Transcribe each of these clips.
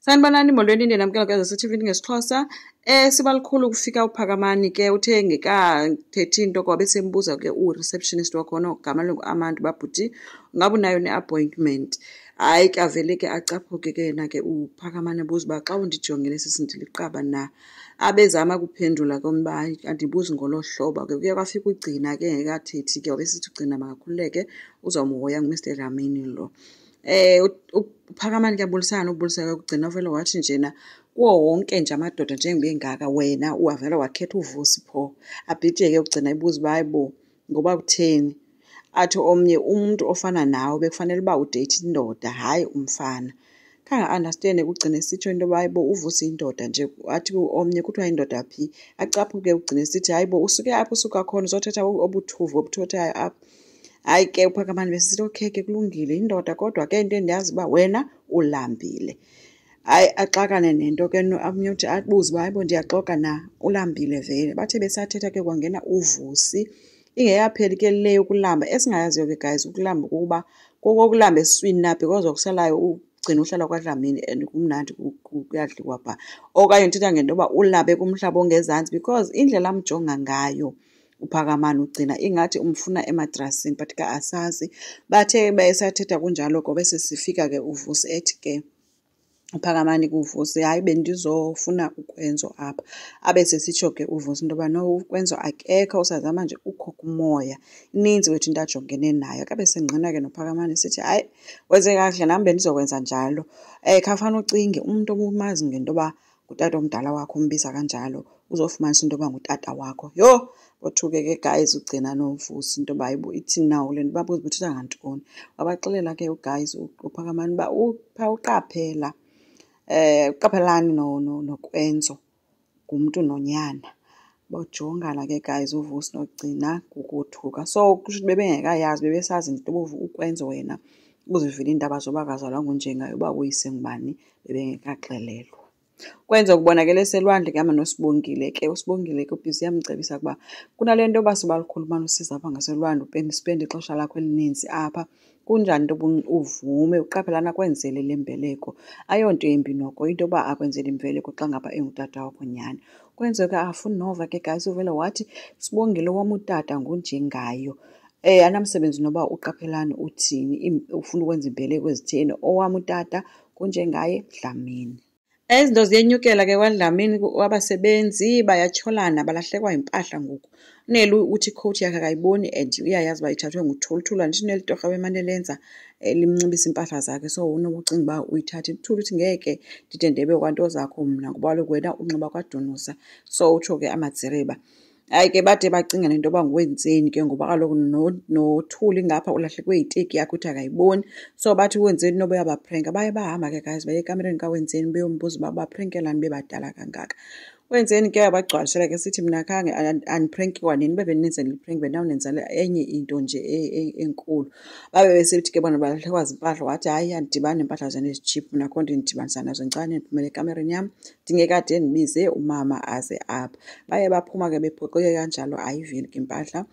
Sanibonani molweni namkela kwezeSithivini ngesiXhosa. Siba likhulu ukufika uPhakamani ke uthe ngeka-13 into kwabe sembuza ke u-receptionist wakhona ogama lingu-Amanda babhuti ngabe unayo ne-appointment. Hayi kavele ke acaphuke ke yena ke uPhakamani ebuza uba xa undijongile sisindiliqaba na. Abezama kuphendula komba hayi andibuzi ngolo hlobo ke kuye kwafika ugcina ke ngekathethi ke wabe sithi ugcina makakhululeke uzawumhoya nguMr Dlamini lo. uPhakamani kuyabulisana ubuliseka kugcina vele wathi njena kuwo wonke nje amadoda njengoba engaka wena uwavela wakhetha uVusi pho. Abhide ke ugcina ibuza uba hayibo ngoba kutheni. Athi omnye umuntu ofana nawe bekufanele uba udate indoda hayi umfana. Kanga-understand kugcina esitsho into yoba hayibo uVusi indoda nje. Athi omnye kuthiwa indoda phi. Acaphuke ugcina esithi hayibo usuke apho usuka khona uzothetha obuthuvu obuthothayo apha. Hayi ke uPhakamani besithi okay ke kulungile indoda kodwa ke into endiyazi uba wena ulambile. Hayi axakane nento ke omnye uthi abuze uba hayibo ndiyaxoka na ulambile vele. Bathe besathetha ke kwangena uVusi. Ingeyapheli ke le yokulamba esingayaziyo ke guys ukulamba ukuba kokulamba esiswini na because okusalayo ugcina uhlala kwaDlamini and kumnandi kuyadliwa pha. Okanye ndithetha ngento yoba ulabe kumhlaba ongezantsi because indlela amjonga ngayo uPhakamani ugcina ingathi umfuna ematrasini but ke asazi. Bathe besathetha kunjalo ngoba sesifika ke uVusi ethi ke uPhakamani kuVusi hayi bendizofuna ukwenzo apha. Abe sesitsho ke uVusi into yoba no ukwenzo akekho usazama nje ukhokha umoya. Ininzi wethu into ajongene nayo. Kabe sengqina ke noPhakamani sithi hayi wenze kakuhle nami bendizokwenza njalo. Khafana ucinge umuntu obumazi ngento yoba ngutata omdala wakho umbiza kanjalo uzofumanisa into yoba ngutata wakho. Yho bothuke ke guys ugcina noVusi into yoba hayibo ithini nawo le nto babuza uthetha ngantoni. Wabaxelela ke uguys uPhakamani uba uqaphela uqaphelani nokwenzo ngumntu nonyana. Bajongana ke guys uVusi nogcina kukothuka. So kusho bebengekayazi bebesazi into ukwenzo wena uzivile iindaba zoba akazalwa ngunjengayo uba uyise ngubani bebengekaxelelwa. Kwenza ukubonakele eselwandle kuhamba noSibongile ke uSibongile ke ubhizi yamcebisa ukuba kunale nto yoba siba likhulu umane usiza apha ngaselwandle spend ixesha lakho elininzi apha kunjani into uvume uqaphelana kwenzele le mbeleko. Ayonto embi noko into yoba akwenzele imbeleko xa ngaba engutata wakho nyhani. Kwenzeke afuni nova ke guys uvele wathi Sibongile wam utata ngunjengayo. Anamsebenzi noba uqaphelani uthini ufuna ukwenza imbeleko ezitheni owam utata kunjengaye Dlamini. Izinto ziyenyukela ke kwaDlamini abasebenzi bayatyholana balahlekwa yimpahla ngoku. Neli uthi icoat yakhe akayiboni and uyayazi uba ithathwe nguThuluthulu andithi neli torha wemane lenza limnxibisa impahla zakhe so unobucinga uba uyithathe. uThulu uthi ngeke ndide ndebe kwanto zakho mna ngoba kaloku wena unxiba kwaDunusa so utsho ke amadzireba. Hayi ke bade bacingana into yoba nguwenzeni ke ngoba kaloku noThuli ngapha ulahlekwe yiteki yakhe uthi akayiboni. So bathi uwenzeni noba uyabaprenka baye bahamba ke guys baye ekamereni kaWenzeni beyombuza uba baprenkelani bebadala kangaka. Wenzeni ke abagcwalisela ke sithi mna khange andiprenki kwanini bebenenzela iprenki bendawunenzela enye into nje enkulu. Babe besithi ke bona balahlekwa zimpahla wathi hayi andidibani neempahla zenu ezitshiphu mna akho nto ndidibanisa nazo ngicane ndiphumele ekamereni yam ndingekade ndibize umama aze apha. Baye baphuma ke bephoxeke kanjalo ayiveli ke impahla.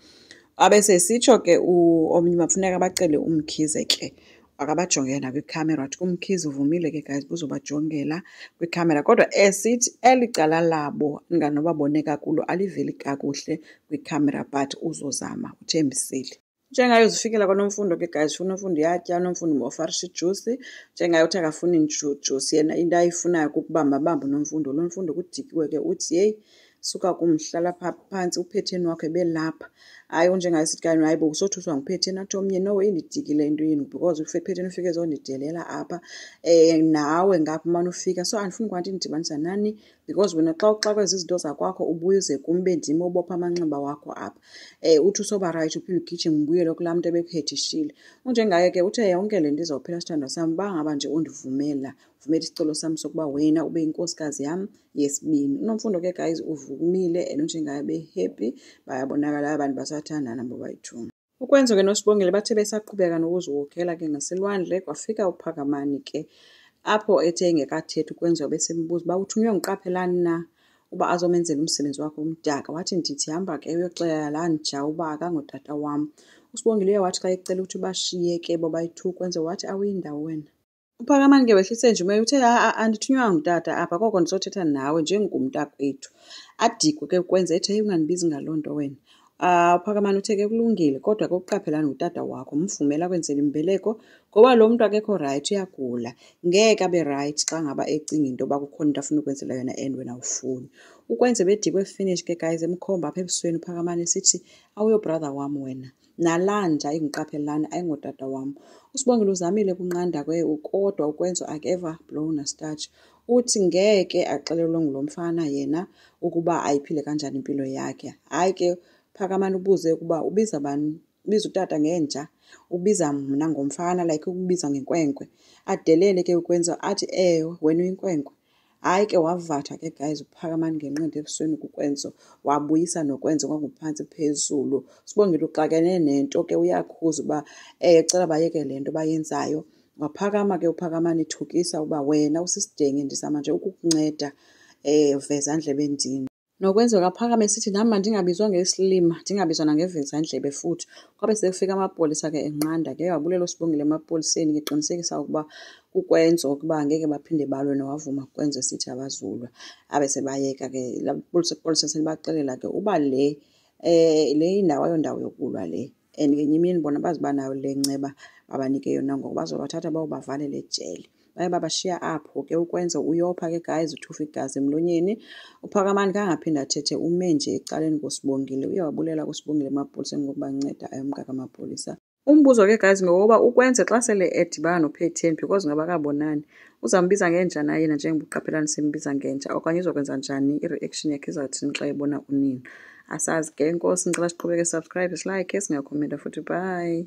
Abe sesitsho ke omnye bafuneka bacele uMkhize ke akabajongela nakwikhamera wathi kuMkhize uvumile ke guys buzobajongela kwikhamera kodwa esithi eli cala labo inganobaboneka kulo aliveli kakuhle kwikhamera but uzozama uthembisile. Njengayo uzifikela kwaNomfundo ke guys uNomfundo yatya uNomfundo mofarisha ijusi njengayo uthi akafuni juice yena into ayifunayo kukubamba uNomfundo. uNomfundo kudikiwe ke uthi yeyi suka kumhlala phantsi uPhetheni wakhe belapha. Hayi unjengayo sithi kanye hayibo usothuswa nguPhetheni athi omnye no indidikile into yini because uPhetheni ufike ezondidelela apha nawe ngapha umane ufika so andifuni kwanto indidibanisa nani because wena xa kwezi izinto zakwakho ubuyize kumbe ndim obopha amanxeba wakho apha. Uthi usoba right uphinde ugijime ubuyele kulaa mntu ebekuhethishile. Unjengayo ke uthe yonke le nto izawuphela sithandwa sam uba ngaba nje undivumela isicelo sami sokuba wena ube yinkosikazi yam yesibini. uNomfundo ke guys uvumile and unjengayo be-happy bayabonakala abantu basathandana bobayi-2. Ukwenza ke noSibongile bathe besaqhubeka nokuziwokhela ke ngaselwandle kwafika uPhakamani ke apho ethe engekathethi ukwenziwa besembuza uba uthunywe nguqaphelani na uba azomenzela umsebenzi wakhe umdaka. Wathi ndithi hamba ke uyoxelela laa nja uba akangutata wam. uSibongile uye wathi xa ecela ukuthi bashiye ke bobayi-2 kwenza wathi awuyindawo wena. UPhakamani ke wehlise nje umoya uthe andithunywanga ngutata apha koko ndizothetha nawe njengomntakwethu. Adikwe ke ukwenza ethi heyi ungandibizi ngaloo nto wena. UPhakamani uthe ke kulungile kodwa ke ukuqaphelana ngutata wakho mvumela akwenzele imbeleko ngoba lo mntu akekho rayithi uyagula. Ngeke abe rayithi xa ngaba ecinga into yoba kukhona into afuna ukwenzela yona and wena awufuni. Ukwenza bedikwe finish ke guys emkhomba apha ebusweni uPhakamani esithi awuyo brother wam wena. Nalanja engiqaphelana ayingotata wam. USibongile uzamile kunqanda kodwa ukwenza akeva blown a starch. Uthi ngeke axelelwe ngulo mfana yena ukuba ayiphile kanjani impilo yakhe. Hayi ke Phakamani ubuze ukuba ubiza bani, ubiza utata ngenja, ubiza mna ngomfana like ukubiza ngenkwenkwe. Adelele ke ukwenza athi wena uyinkwenkwe. Hayi ke wavatha ke guys uPhakamani ngenqindi ebusweni kukwenzo wabuyisa nokwenza kwanguphantsi phezulu. Sibongile uxakene nento ke uyakhuza uba ecela bayeke le nto bayenzayo. Waphakama ke uPhakamani ethukisa uba wena usisidenge ndizama nje ukukunceda veza ndlebe ndini. Nokwenza kaPhakama esithi nami mandingabizwa ngesilima ndingabizwa nangeveza ndlebe futhi. Kwabe sekufika amapolisa ke enqanda ke wabulela uSibongile emapoliseni ngeqinisekisa ukuba kukwenza ukuba ngeke baphinde balwe nowavuma kwenza sithi abazulwa. Abe sebayeka ke la police selibaxelela ke uba le indawo ayondawo yokulwa le. And ngenye imini bona bazibanayo le nceba babanike yona ngoku bazobathatha bayobavalele ejele. Baye babashiya apho ke ukwenza uyopha ke guys uthufa igazi emlonyeni. uPhakamani kangaphinda athethe ume nje ecaleni koSibongile uyawabulela kuSibongile emapoliseni ngokubanceda ayomka amapolisa. Umbuzo ke guys ngokuba ukwenza xa sele edibana noPhetheni because ngaba kabonani uzambiza ngenja na yena njengoba uqaphelani simbiza ngenja okanye uzokwenza njani ireaction yakhe izathini xa ebona unina. Asazi ke inkosi ngicela siqhubeke subscribe, like, singakhomenta futhi bye.